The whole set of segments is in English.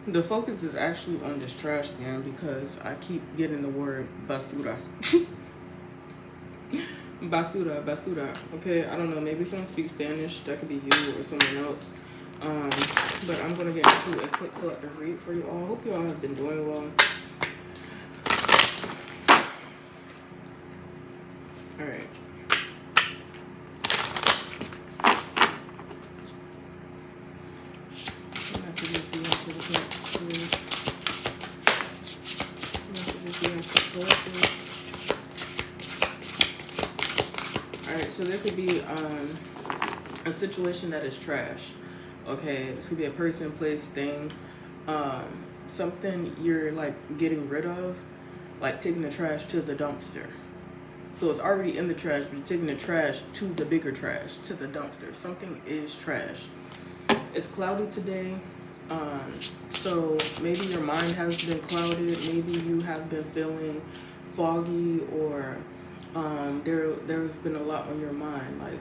The focus is actually on this trash can because I keep getting the word basura. Basura, basura. Okay, I don't know. Maybe someone speaks Spanish. That could be you or someone else. But I'm gonna get into a quick collective read for you all. Hope you all have been doing well. All right. What messages do you have for the collective? What messages do you have for the collective? All right. So there could be a situation that is trash. Okay, this could be a person, place, thing, something you're like getting rid of, like taking the trash to the dumpster. So it's already in the trash, but you're taking the trash to the bigger trash, to the dumpster. Something is trash. It's cloudy today, so maybe your mind has been clouded. Maybe you have been feeling foggy, or there's been a lot on your mind. Like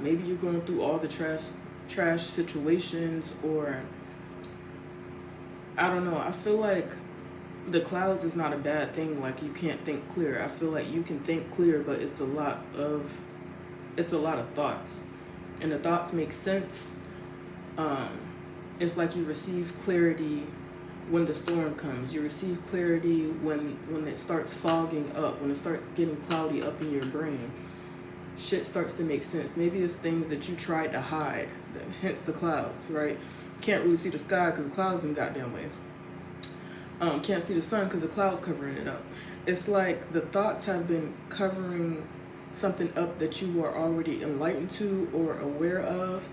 maybe you're going through all the trash situations, or I don't know. I feel like the clouds is not a bad thing. Like you can't think clear. I feel like you can think clear, but it's a lot of thoughts, and the thoughts make sense. It's like you receive clarity when the storm comes. You receive clarity when it starts fogging up, when it starts getting cloudy up in your brain. Shit starts to make sense. Maybe it's things that you tried to hide, hence the clouds, right? Can't really see the sky because the clouds in the goddamn way. Can't see the sun because the clouds covering it up. It's like the thoughts have been covering something up that you were already enlightened to or aware of,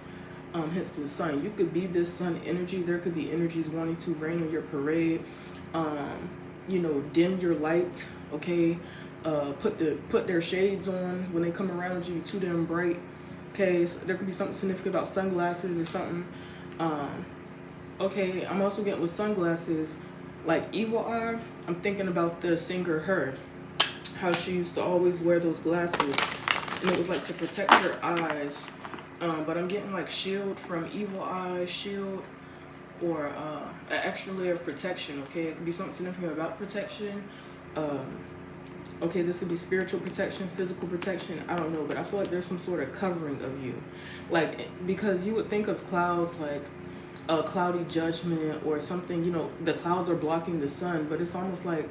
hence the sun. You could be this sun energy. There could be energies wanting to rain on your parade, dim your light, okay? Put their shades on when they come around you, too damn bright. Okay, so there could be something significant about sunglasses or something. Okay, I'm also getting with sunglasses, like evil eye. I'm thinking about the singer Her, how she used to always wear those glasses, and it was like to protect her eyes. But I'm getting like shield from evil eye, shield, or an extra layer of protection. Okay, it could be something significant about protection. Okay, this could be spiritual protection, physical protection, I don't know, but I feel like there's some sort of covering of you. Like, because you would think of clouds like a cloudy judgment or something, the clouds are blocking the sun, but it's almost like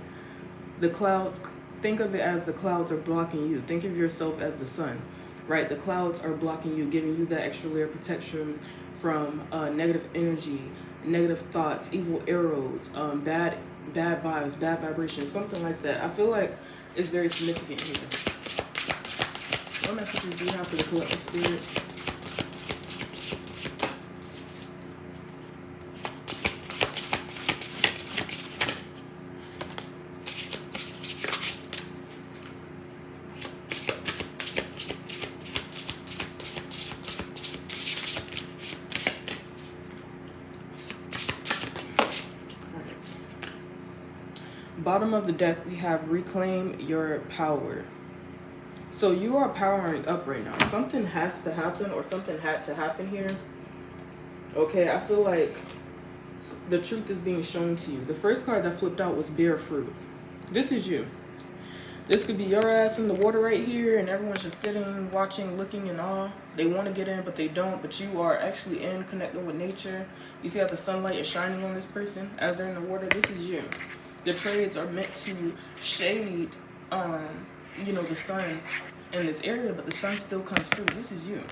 the clouds, think of it as the clouds are blocking you. Think of yourself as the sun, right? The clouds are blocking you, giving you that extra layer of protection from negative energy, negative thoughts, evil arrows, bad vibes, bad vibrations, something like that. I feel like it's very significant here. What messages do you have for the collective spirit? Bottom of the deck, we have reclaim your power. So you are powering up right now. Something has to happen, or something had to happen here. Okay, I feel like the truth is being shown to you. The first card that flipped out was bear fruit. This is you. This could be your ass in the water right here, and everyone's just sitting, watching, looking in awe. They want to get in, but they don't. But you are actually in, connecting with nature. You see how the sunlight is shining on this person as they're in the water? This is you. The trades are meant to shade, the sun in this area, but the sun still comes through. This is you.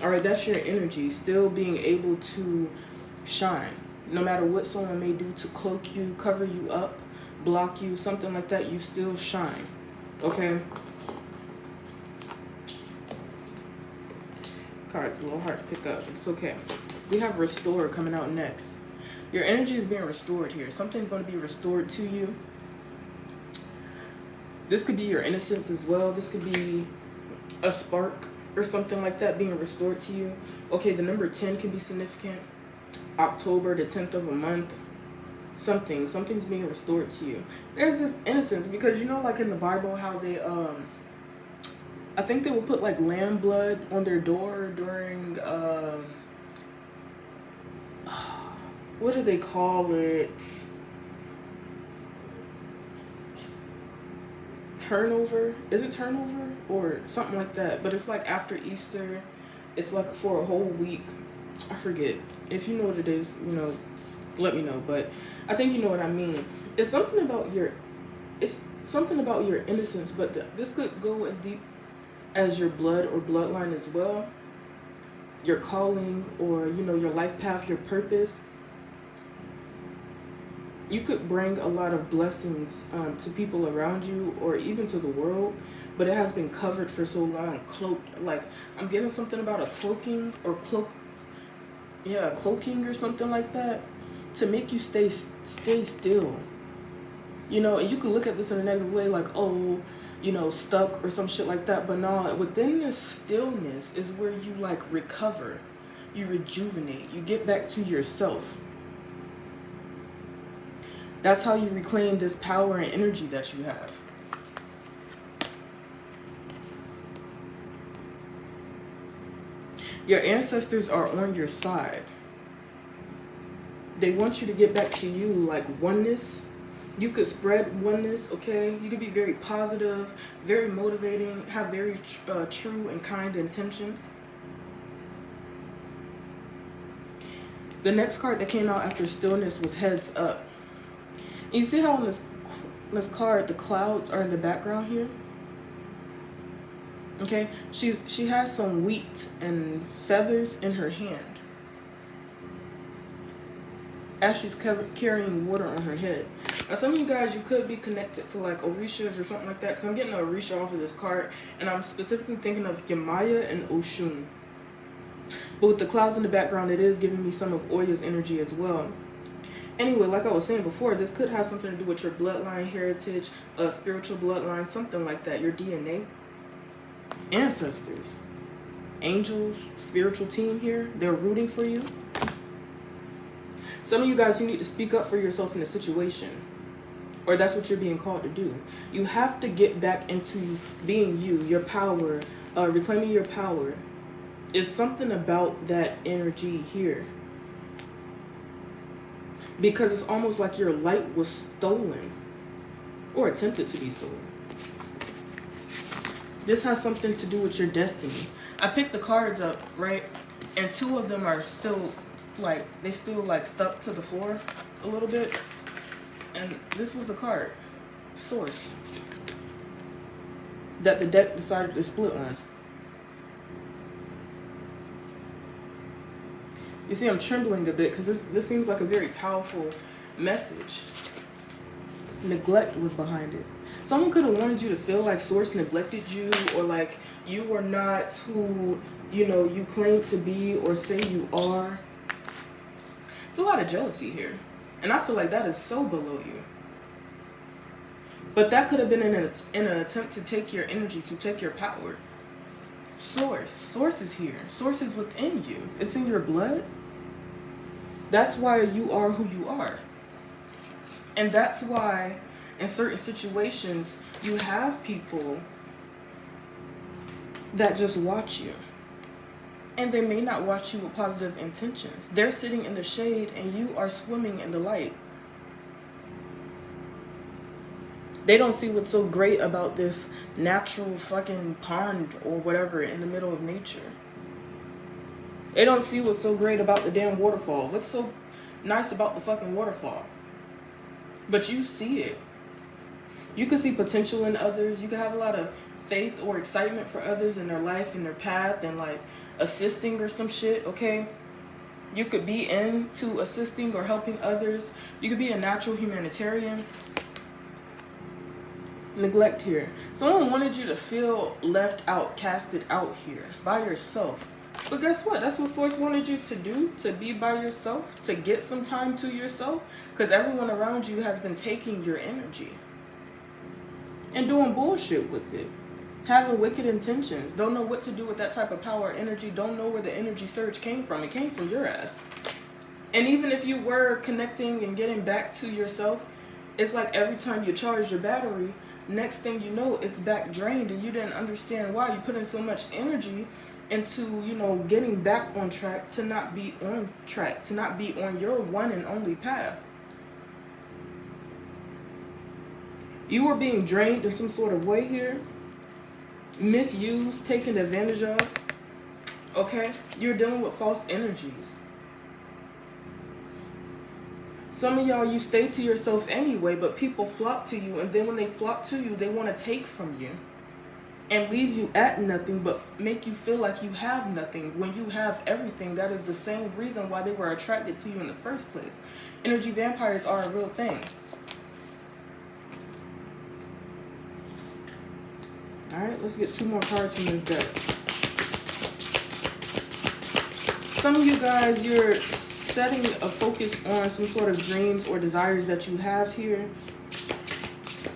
All right, that's your energy, still being able to shine. No matter what someone may do to cloak you, cover you up, block you, something like that, you still shine. Okay? Cards, a little hard to pick up. It's okay. We have restore coming out next. Your energy is being restored here. Something's going to be restored to you. This could be your innocence as well. This could be a spark or something like that being restored to you. Okay, the number 10 can be significant. October, the 10th of a month. Something's being restored to you. There's this innocence because like in the Bible how they I think they would put like lamb blood on their door during what do they call it? Turnover? Is it turnover or something like that? But it's like after Easter. It's like for a whole week. I forget. If you know what it is, you know, let me know. But I think you know what I mean. It's something about your innocence, but this could go as deep as your blood or bloodline as well. Your calling, or you know, your life path, your purpose. You could bring a lot of blessings to people around you, or even to the world, but it has been covered for so long, cloaked. Like, I'm getting something about a cloaking or something like that, to make you stay still. You know, and you can look at this in a negative way, like, oh, you know, stuck or some shit like that. But no, within this stillness is where you like recover, you rejuvenate, you get back to yourself. That's how you reclaim this power and energy that you have. Your ancestors are on your side. They want you to get back to you, like oneness. You could spread oneness, okay? You could be very positive, very motivating, have very true and kind intentions. The next card that came out after stillness was heads up. You see how in this card, the clouds are in the background here? Okay, she has some wheat and feathers in her hand as she's carrying water on her head. Now, some of you guys, you could be connected to like Orishas or something like that, because I'm getting an Orisha off of this card, and I'm specifically thinking of Yemaya and Oshun. But with the clouds in the background, it is giving me some of Oya's energy as well. Anyway, like I was saying before, this could have something to do with your bloodline, heritage, spiritual bloodline, something like that, your DNA. Ancestors, angels, spiritual team here, they're rooting for you. Some of you guys, you need to speak up for yourself in a situation, or that's what you're being called to do. You have to get back into being you, your power, reclaiming your power. It's something about that energy here, because it's almost like your light was stolen or attempted to be stolen. This has something to do with your destiny. I picked the cards up, right? And two of them are still like, they still like stuck to the floor a little bit. And this was a card, Source, that the deck decided to split on. You see, I'm trembling a bit because this seems like a very powerful message. Neglect was behind it. Someone could have wanted you to feel like Source neglected you, or like you were not who, you know, you claim to be or say you are. It's a lot of jealousy here. And I feel like that is so below you. But that could have been in an attempt to take your energy, to take your power. Source is here. Source is within you. It's in your blood. That's why you are who you are. And that's why in certain situations you have people that just watch you. And they may not watch you with positive intentions. They're sitting in the shade and you are swimming in the light. They don't see what's so great about this natural fucking pond or whatever in the middle of nature. They don't see what's so great about the damn waterfall. What's so nice about the fucking waterfall? But you see it. You can see potential in others. You can have a lot of faith or excitement for others in their life, in their path, and like assisting or some shit, okay? You could be into assisting or helping others. You could be a natural humanitarian. Neglect here. Someone wanted you to feel left out, casted out here by yourself. But guess what? That's what Source wanted you to do, to be by yourself, to get some time to yourself, because everyone around you has been taking your energy and doing bullshit with it, having wicked intentions, don't know what to do with that type of power or energy, don't know where the energy surge came from. It came from your ass. And even if you were connecting and getting back to yourself, it's like every time you charge your battery, next thing you know, it's back drained, and you didn't understand why. You put in so much energy into, you know, getting back on track, to not be on track, to not be on your one and only path. You are being drained in some sort of way here, misused, taken advantage of. Okay, you're dealing with false energies. Some of y'all, you stay to yourself anyway, but people flock to you, and then when they flock to you, they want to take from you and leave you at nothing, but make you feel like you have nothing when you have everything. That is the same reason why they were attracted to you in the first place. Energy vampires are a real thing. Alright, let's get 2 more cards from this deck. Some of you guys, you're setting a focus on some sort of dreams or desires that you have here.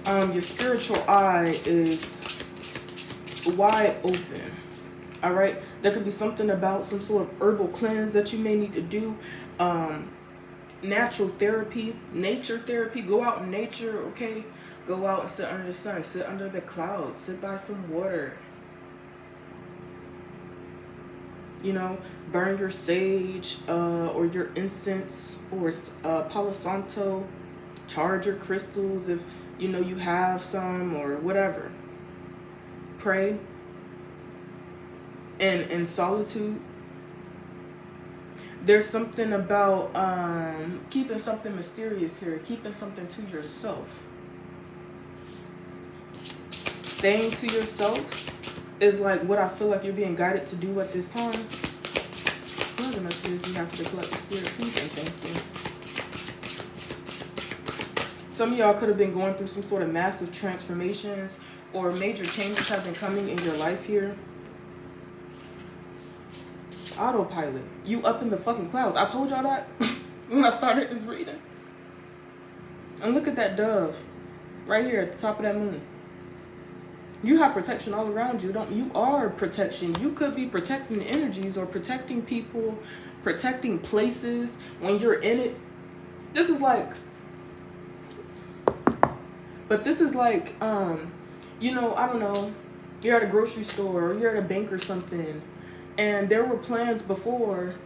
Your spiritual eye is wide open. All right, there could be something about some sort of herbal cleanse that you may need to do. Natural therapy, nature therapy. Go out in nature, okay? Go out and sit under the sun, sit under the clouds, sit by some water. You know, burn your sage or your incense or Palo Santo. Charge your crystals if you know you have some or whatever. Pray. And in solitude. There's something about keeping something mysterious here, keeping something to yourself. Staying to yourself is like what I feel like you're being guided to do at this time. What are the messages you have for the collective spirit? Please and thank you. Some of y'all could have been going through some sort of massive transformations, or major changes have been coming in your life here. Autopilot. You up in the fucking clouds. I told y'all that when I started this reading. And look at that dove right here at the top of that moon. You have protection all around you. You are protection. You could be protecting energies or protecting people, protecting places when you're in it. This is like, but this is like, you know, I don't know, you're at a grocery store or you're at a bank or something, and there were plans before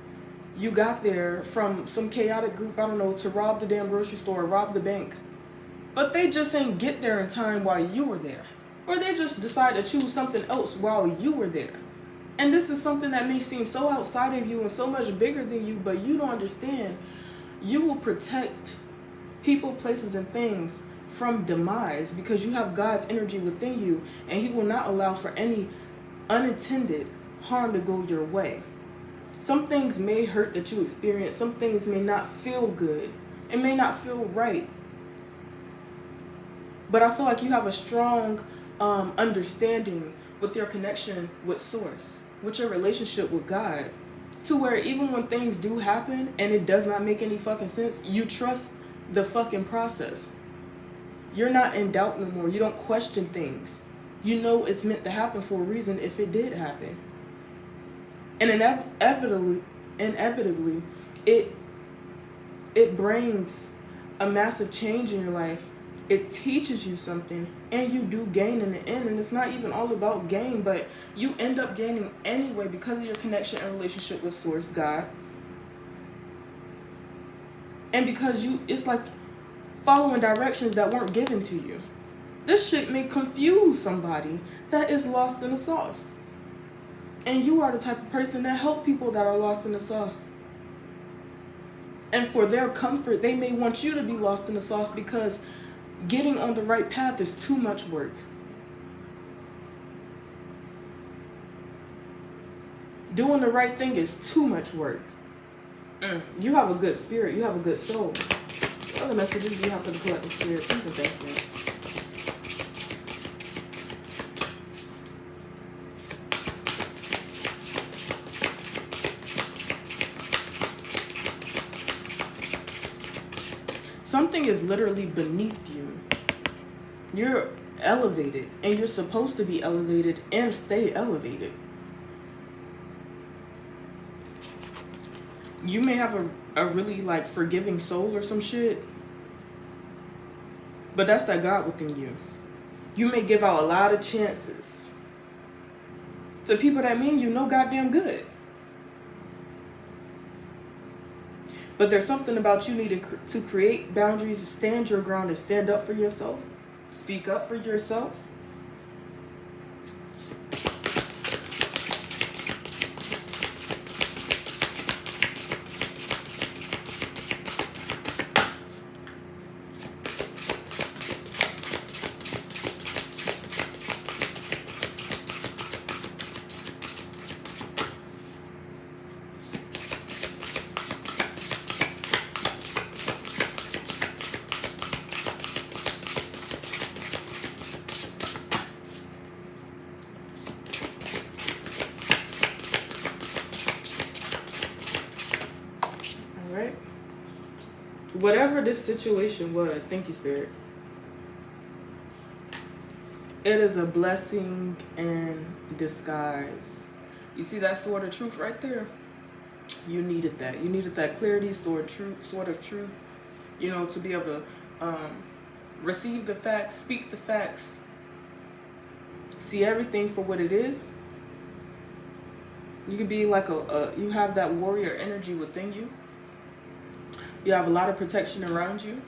you got there from some chaotic group, I don't know, to rob the damn grocery store, rob the bank. But they just ain't get there in time while you were there. Or they just decide to choose something else while you were there. And this is something that may seem so outside of you and so much bigger than you, but you don't understand. You will protect people, places, and things from demise because you have God's energy within you, and He will not allow for any unintended harm to go your way. Some things may hurt that you experience. Some things may not feel good. It may not feel right. But I feel like you have a strong understanding with your connection with Source, with your relationship with God, to where even when things do happen and it does not make any fucking sense, you trust the fucking process. You're not in doubt no more. You don't question things. You know it's meant to happen for a reason if it did happen. And inevitably, it brings a massive change in your life. It teaches you something, and you do gain in the end. And it's not even all about gain, but you end up gaining anyway because of your connection and relationship with Source, God. And because it's like following directions that weren't given to you. This shit may confuse somebody that is lost in the sauce. And you are the type of person that help people that are lost in the sauce. And for their comfort, they may want you to be lost in the sauce because getting on the right path is too much work. Doing the right thing is too much work. You have a good spirit. You have a good soul. What other messages do you have for the collective spirit? Please and thank you. Something is literally beneath you. You're elevated, and you're supposed to be elevated and stay elevated. You may have a really like forgiving soul or some shit, but that's that God within you. You may give out a lot of chances. to people that mean you no goddamn good. But there's something about you needing to create boundaries, stand your ground, and stand up for yourself. Speak up for yourself. Whatever this situation was, thank you, Spirit. It is a blessing in disguise. You see that sword of truth right there? You needed that. You needed that clarity, sword of truth, you know, to be able to receive the facts, speak the facts, see everything for what it is. You can be like you have that warrior energy within you. You have a lot of protection around you.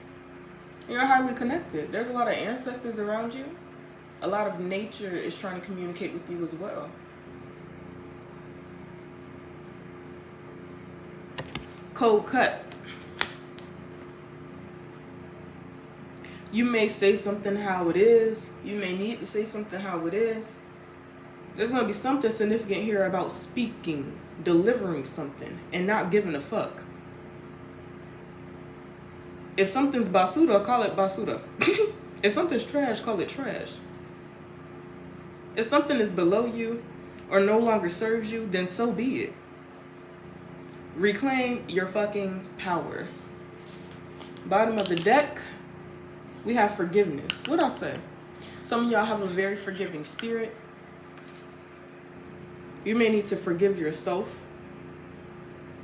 You're highly connected. There's a lot of ancestors around you. A lot of nature is trying to communicate with you as well. Cold cut. You may say something how it is. You may need to say something how it is. There's going to be something significant here about speaking, delivering something, and not giving a fuck. If something's basura, call it basura. If something's trash, call it trash. If something is below you or no longer serves you, then so be it. Reclaim your fucking power. Bottom of the deck, we have forgiveness. What'd I say? Some of y'all have a very forgiving spirit. You may need to forgive yourself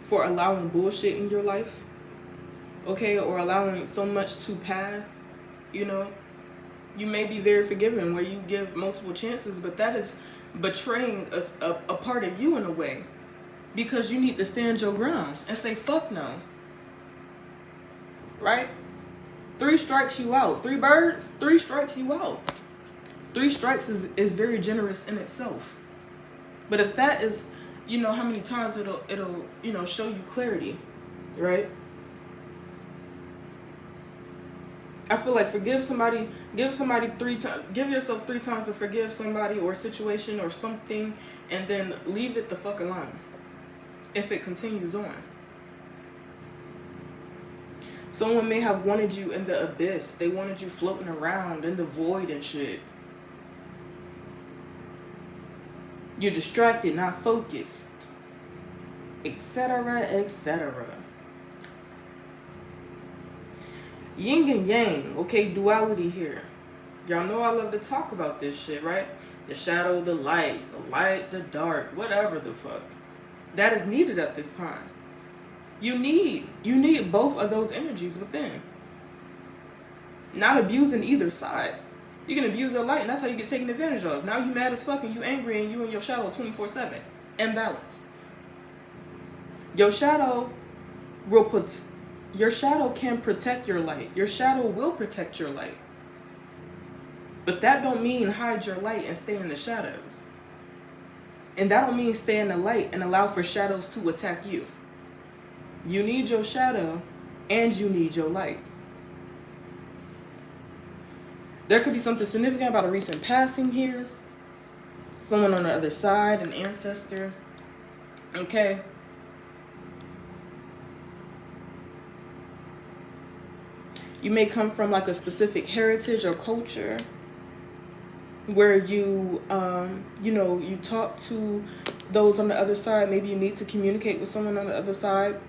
for allowing bullshit in your life. Okay, or allowing so much to pass, you know. You may be very forgiving where you give multiple chances, but that is betraying a part of you in a way, because you need to stand your ground and say fuck no. Right? 3 strikes you out. 3 birds, 3 strikes you out. 3 strikes is very generous in itself. But if that is, you know, how many times it'll you know, show you clarity, right? I feel like give somebody 3 times, give yourself 3 times to forgive somebody or situation or something, and then leave it the fuck alone if it continues on. Someone may have wanted you in the abyss. They wanted you floating around in the void and shit. You're distracted, not focused, etc., etc. Yin and yang, okay, duality here. Y'all know I love to talk about this shit, right? The shadow, the light, the dark, whatever the fuck. That is needed at this time. You need both of those energies within. Not abusing either side. You can abuse your light, and that's how you get taken advantage of. Now you mad as fuck and you angry and you and your shadow 24/7. Imbalance. Your shadow can protect your light. Your shadow will protect your light. But that don't mean hide your light and stay in the shadows. And that don't mean stay in the light and allow for shadows to attack you. You need your shadow and you need your light. There could be something significant about a recent passing here. Someone on the other side, an ancestor. Okay. You may come from like a specific heritage or culture where you, you talk to those on the other side. Maybe you need to communicate with someone on the other side.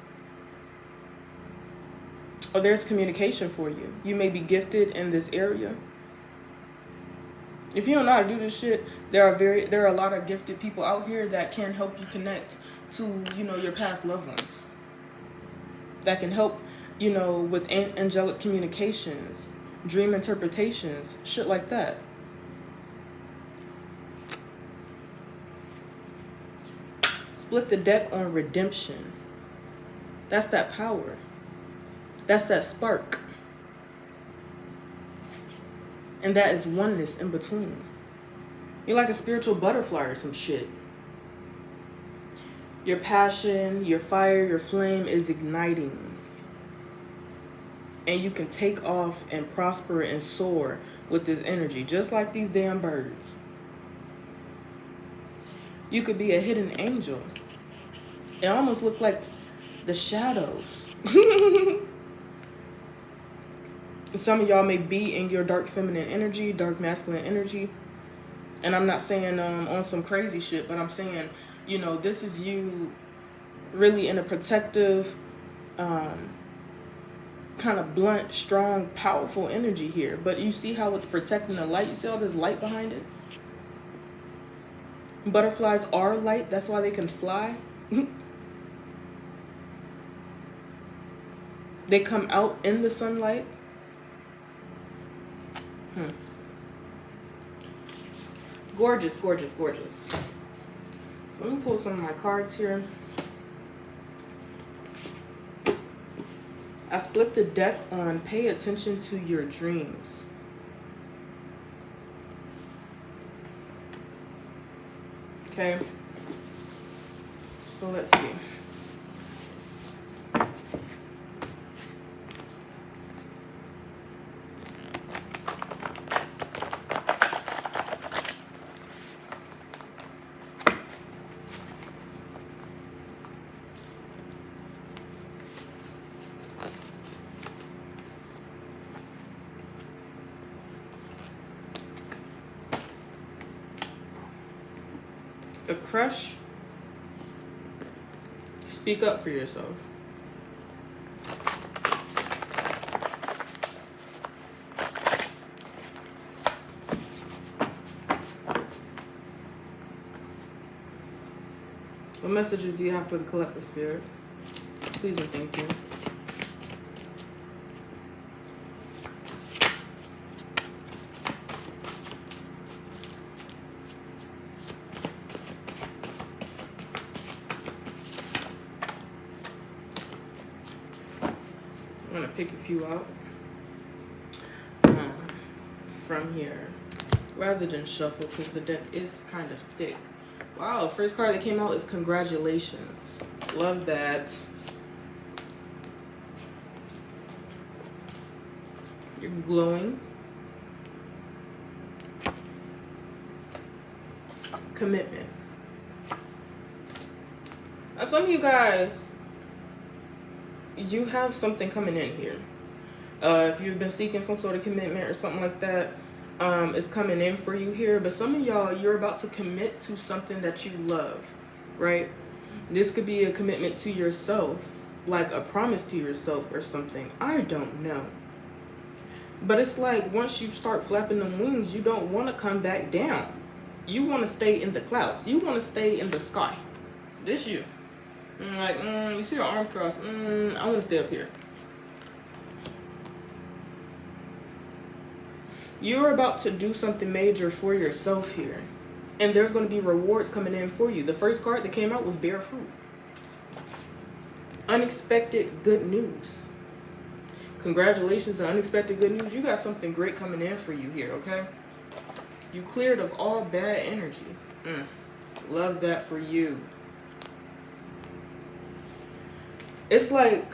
Or there's communication for you. You may be gifted in this area. If you don't know how to do this shit, there are a lot of gifted people out here that can help you connect to, your past loved ones. That can help, with angelic communications, dream interpretations, shit like that. split the deck on redemption. That's that power. That's that spark. And that is oneness in between. You're like a spiritual butterfly or some shit. Your passion, your fire, your flame is igniting. And you can take off and prosper and soar with this energy, just like these damn birds. You could be a hidden angel. It almost looked like the shadows. Some of y'all may be in your dark feminine energy, dark masculine energy. And I'm not saying on some crazy shit, but I'm saying, you know, this is you really in a protective, kind of blunt, strong, powerful energy here. But you see how it's protecting the light? You see all this light behind it? Butterflies are light. That's why they can fly. They come out in the sunlight. Gorgeous, gorgeous, gorgeous. Let me pull some of my cards here. I split the deck on pay attention to your dreams. Okay. So let's see. A crush. Speak up for yourself. What messages do you have for the collective spirit? Please and thank you. I'm going to pick a few out from here rather than shuffle because the deck is kind of thick. Wow, first card that came out is congratulations. Love that. You're glowing. Commitment. Now some of you guys, you have something coming in here. If you've been seeking some sort of commitment or something like that, it's coming in for you here. But some of y'all, you're about to commit to something that you love, right? This could be a commitment to yourself, like a promise to yourself or something. I don't know. But it's like once you start flapping them wings, you don't want to come back down. You want to stay in the clouds. You want to stay in the sky. This you. Like, you see your arms crossed. I want to stay up here. You're about to do something major for yourself here. And there's going to be rewards coming in for you. The first card that came out was bear fruit. Unexpected good news. Congratulations on unexpected good news. You got something great coming in for you here, okay? You cleared of all bad energy. Love that for you. It's like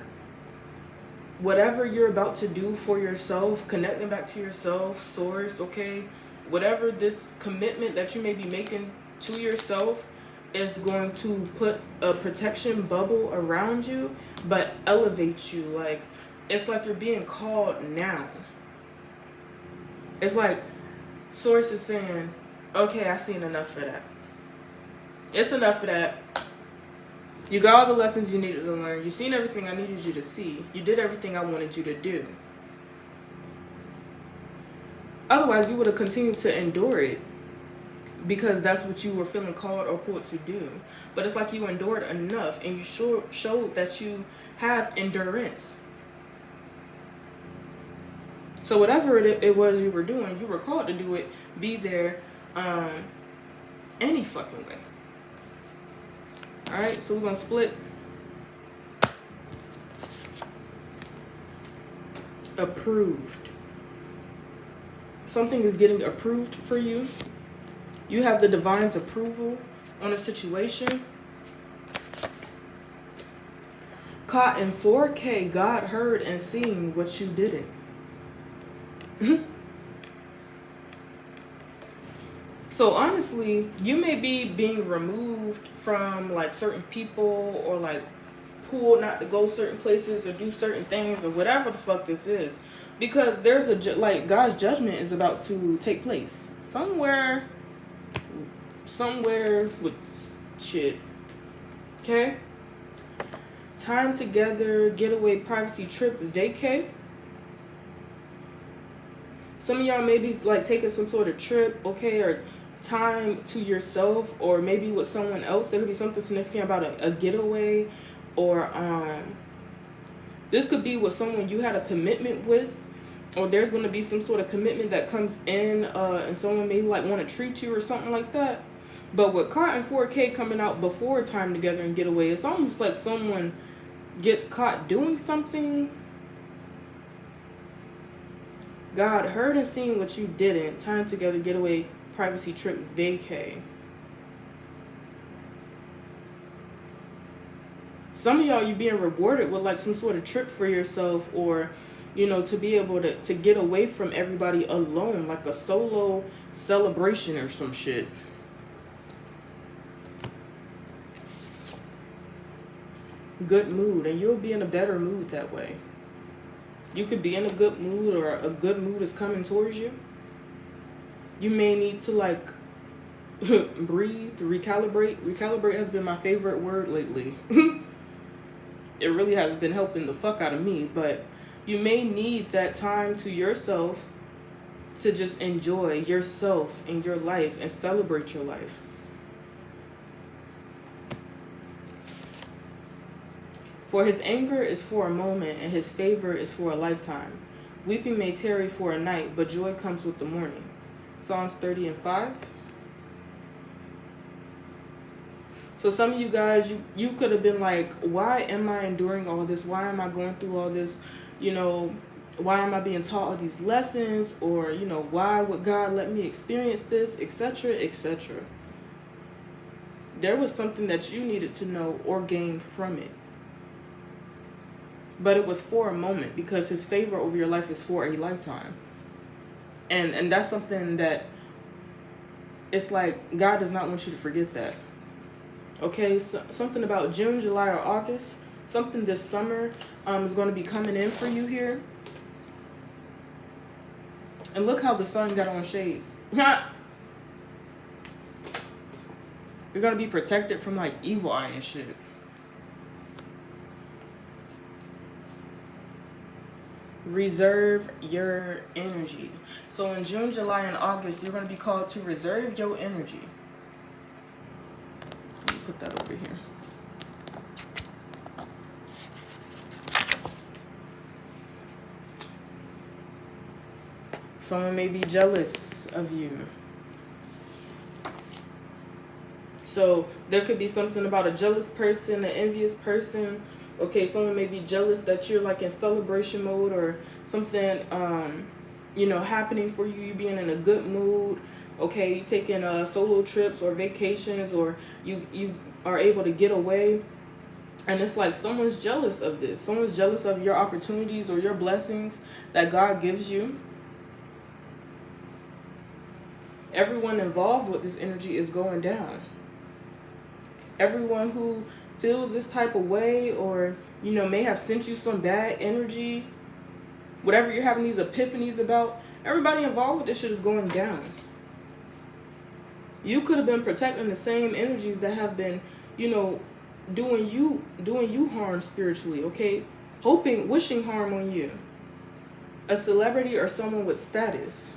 whatever you're about to do for yourself, connecting back to yourself, source, okay? Whatever this commitment that you may be making to yourself is going to put a protection bubble around you, but elevate you. Like, it's like you're being called now. It's like source is saying, okay, I've seen enough of that. It's enough of that. You got all the lessons you needed to learn. You've seen everything I needed you to see. You did everything I wanted you to do. Otherwise, you would have continued to endure it because that's what you were feeling called or pulled to do. But it's like you endured enough and you showed that you have endurance. So whatever it was you were doing, you were called to do it, be there any fucking way. All right, so we're going to split. Approved. Something is getting approved for you. You have the divine's approval on a situation. Caught in 4K, God heard and seen what you didn't. So honestly, you may be being removed from like certain people, or like pulled not to go certain places or do certain things or whatever the fuck this is, because there's a like God's judgment is about to take place somewhere with shit. Okay, time together, getaway, privacy, trip, vacay. Some of y'all may be like taking some sort of trip, okay, or time to yourself, or maybe with someone else. There could be something significant about a getaway, or this could be with someone you had a commitment with, or there's going to be some sort of commitment that comes in, and someone may like want to treat you or something like that. But with caught in 4K coming out before time together and getaway, it's almost like someone gets caught doing something. God heard and seen what you didn't. Time together, getaway, privacy, trip, vacay. Some of y'all, you being rewarded with like some sort of trip for yourself, or, you know, to be able to get away from everybody alone, like a solo celebration or some shit. Good mood, and you'll be in a better mood that way. You could be in a good mood, or a good mood is coming towards you. You may need to like breathe, recalibrate. Recalibrate has been my favorite word lately. It really has been helping the fuck out of me, but you may need that time to yourself to just enjoy yourself and your life and celebrate your life. For his anger is for a moment, and his favor is for a lifetime. Weeping may tarry for a night, but joy comes with the morning. Psalms 30:5. So some of you guys, you could have been like, why am I enduring all this? Why am I going through all this? You know, why am I being taught all these lessons? Or, you know, why would God let me experience this, etc., etc. There was something that you needed to know or gain from it. But it was for a moment, because his favor over your life is for a lifetime. And that's something that it's like God does not want you to forget that. Okay, so something about June, July, or August, something this summer is going to be coming in for you here. And look how the sun got on shades. You're going to be protected from like evil eye and shit. Reserve your energy. So in June, July, and August, you're going to be called to reserve your energy. Let me put that over here. Someone may be jealous of you. So there could be something about a jealous person, an envious person. Okay, someone may be jealous that you're like in celebration mode, or something, you know, happening for you. You being in a good mood. Okay, you taking solo trips or vacations, or you are able to get away. And it's like someone's jealous of this. Someone's jealous of your opportunities or your blessings that God gives you. Everyone involved with this energy is going down. Everyone who feels this type of way, or, you know, may have sent you some bad energy, whatever you're having these epiphanies about, everybody involved with this shit is going down. You could have been protecting the same energies that have been, you know, doing you harm spiritually, okay? Wishing harm on you. A celebrity or someone with status.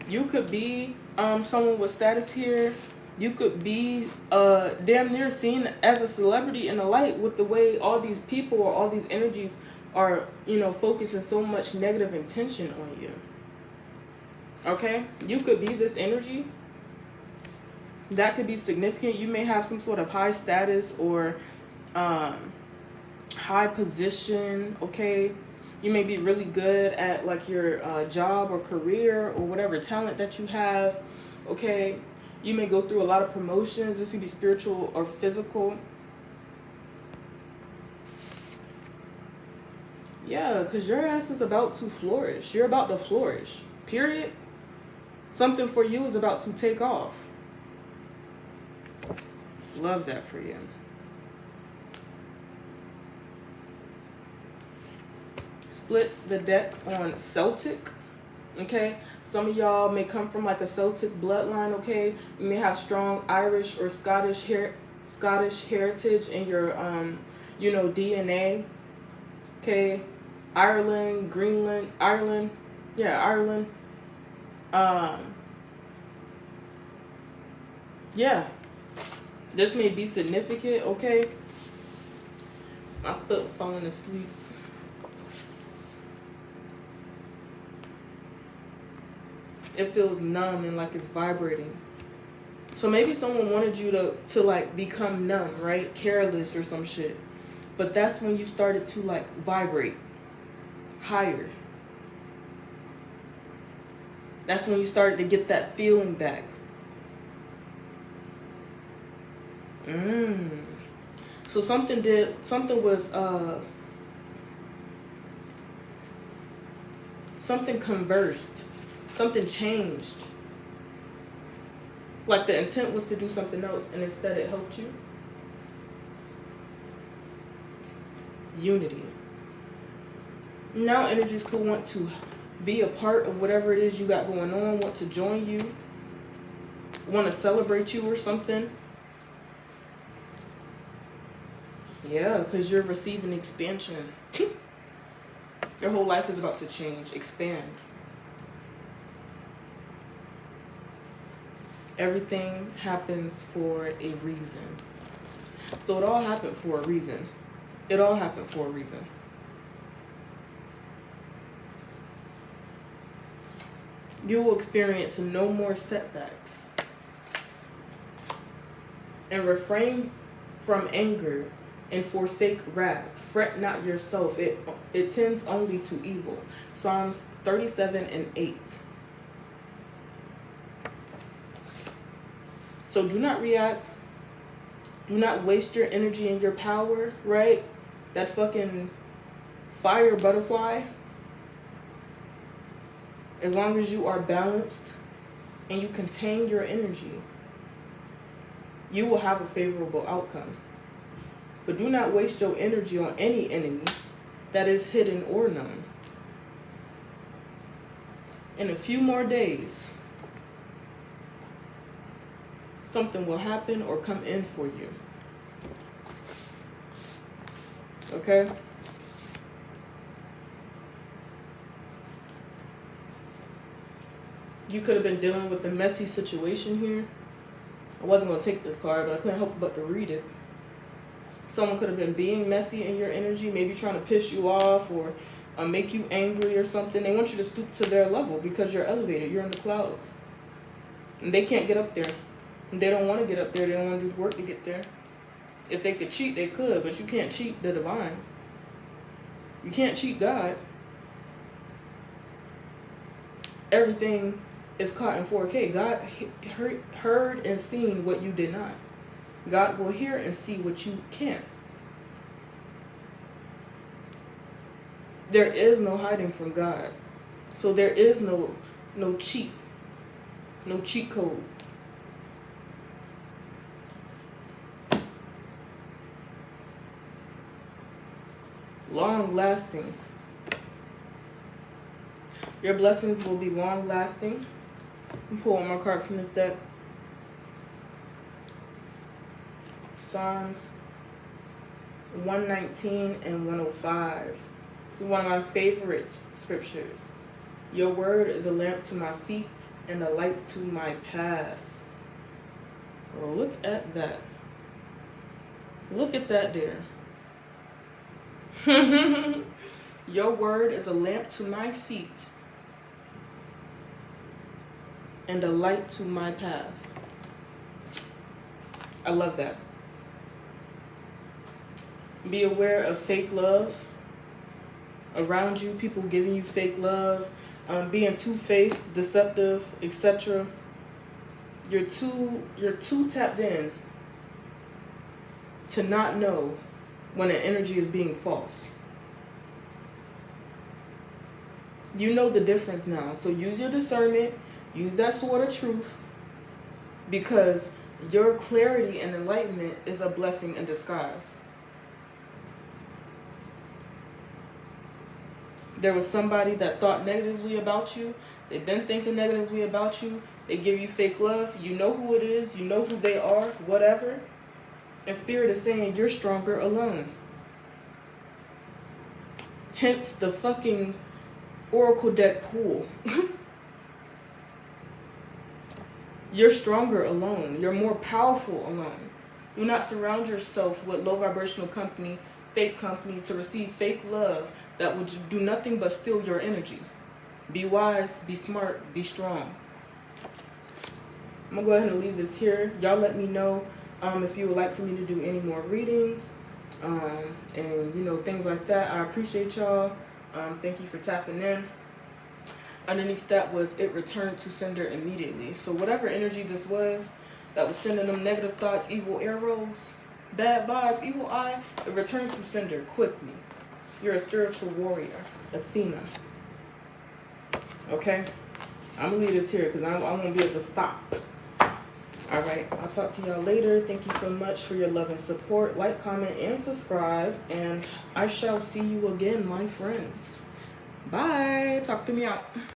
You could be someone with status here. You could be damn near seen as a celebrity in the light, with the way all these people or all these energies are, you know, focusing so much negative intention on you. Okay? You could be this energy. That could be significant. You may have some sort of high status or high position, okay? You may be really good at like your job or career or whatever talent that you have, okay? You may go through a lot of promotions. This could be spiritual or physical. Yeah, because your ass is about to flourish. You're about to flourish, period. Something for you is about to take off. Love that for you. Split the deck on Celtic. Okay, some of y'all may come from like a Celtic bloodline. Okay, you may have strong Irish or Scottish heritage in your DNA. Okay, Ireland, Greenland, Ireland, yeah, Ireland. Yeah, this may be significant. Okay, my foot falling asleep. It feels numb and like it's vibrating. So maybe someone wanted you to like become numb, right? Careless or some shit. But that's when you started to like vibrate higher. That's when you started to get that feeling back. So something conversed. Something changed. Like the intent was to do something else and instead it helped you. Unity. Now energies could want to be a part of whatever it is you got going on, want to join you, want to celebrate you or something. Yeah, because you're receiving expansion. Your whole life is about to change, expand. Everything happens for a reason. So it all happened for a reason. It all happened for a reason. You will experience no more setbacks. And refrain from anger and forsake wrath. Fret not yourself. It tends only to evil. Psalms 37:8. So do not react. Do not waste your energy and your power, right? That fucking fire butterfly. As long as you are balanced and you contain your energy, you will have a favorable outcome. But do not waste your energy on any enemy that is hidden or known. In a few more days, something will happen or come in for you. Okay? You could have been dealing with a messy situation here. I wasn't going to take this card, but I couldn't help but to read it. Someone could have been being messy in your energy, maybe trying to piss you off or make you angry or something. They want you to stoop to their level because you're elevated. You're in the clouds. And they can't get up there. And they don't want to get up there. They don't want to do the work to get there. If they could cheat, they could, but you can't cheat the divine. You can't cheat God. Everything is caught in 4K. God heard and seen what you did not. God will hear and see what you can't. There is no hiding from God. So there is no cheat. No cheat code. Long lasting. Your blessings will be long lasting. I'm pulling my card from this deck. Psalms 119 and 105. This is one of my favorite scriptures. Your word is a lamp to my feet and a light to my path. Oh, look at that. Look at that there. Your word is a lamp to my feet and a light to my path. I love that. Be aware of fake love around you, people giving you fake love, being two-faced, deceptive, etc. You're too tapped in to not know when an energy is being false. You know the difference now. So use your discernment, use that sword of truth, because your clarity and enlightenment is a blessing in disguise. There was somebody that thought negatively about you. They've been thinking negatively about you. They give you fake love. You know who it is. You know who they are, whatever. And Spirit is saying you're stronger alone. Hence the fucking Oracle deck pool. You're stronger alone. You're more powerful alone. Do not surround yourself with low vibrational company, fake company, to receive fake love that will do nothing but steal your energy. Be wise, be smart, be strong. I'm going to go ahead and leave this here. Y'all let me know if you would like for me to do any more readings and, you know, things like that. I appreciate y'all. Thank you for tapping in. Underneath that was it returned to sender immediately. So whatever energy this was that was sending them negative thoughts, evil arrows, bad vibes, evil eye, it returned to sender quickly. You're a spiritual warrior, Athena. Okay? I'm going to leave this here because I won't be able to stop. Alright, I'll talk to y'all later. Thank you so much for your love and support. Like, comment, and subscribe. And I shall see you again, my friends. Bye. Talk to me out.